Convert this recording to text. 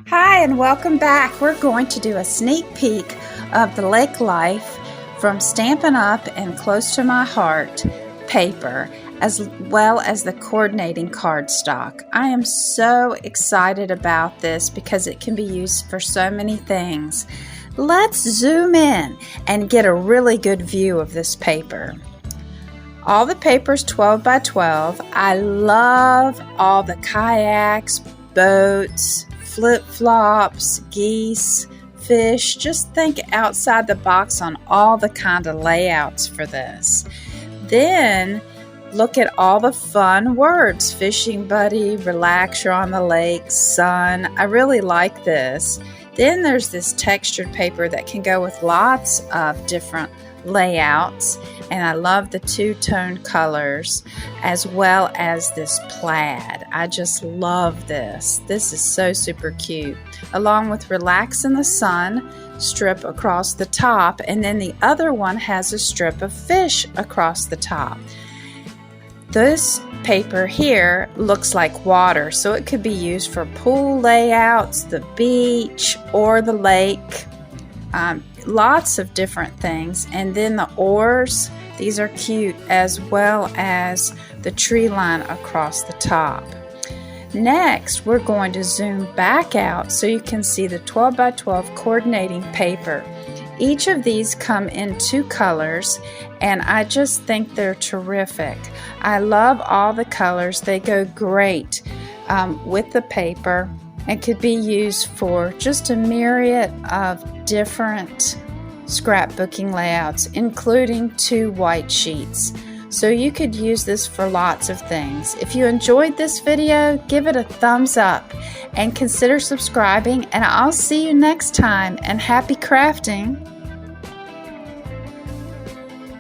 Hi and welcome back. We're going to do a sneak peek of the Lake Life from Stampin' Up and Close to My Heart paper, as well as the coordinating cardstock. I am so excited about this because it can be used for so many things. Let's zoom in and get a really good view of this paper. All the paper's 12 by 12. I love all the kayaks, boats, flip-flops, geese, fish. Just think outside the box on all the kind of layouts for this. Then look at all the fun words. Fishing buddy, relax, you're on the lake, sun. I really like this. Then there's this textured paper that can go with lots of different layouts, and I love the two-tone colors as well as this plaid. I just love this. This is so super cute. Along with relax in the sun strip across the top, and then the other one has a strip of fish across the top. This paper here looks like water, so it could be used for pool layouts, the beach, or the lake. Lots of different things. And then the oars, these are cute, as well as the tree line across the top. Next, we're going to zoom back out so you can see the 12 by 12 coordinating paper. Each of these come in two colors, and I just think they're terrific. I love all the colors. They go great with the paper and could be used for just a myriad of different scrapbooking layouts, including 2 white sheets. So you could use this for lots of things. If you enjoyed this video, give it a thumbs up and consider subscribing, and I'll see you next time, and happy crafting!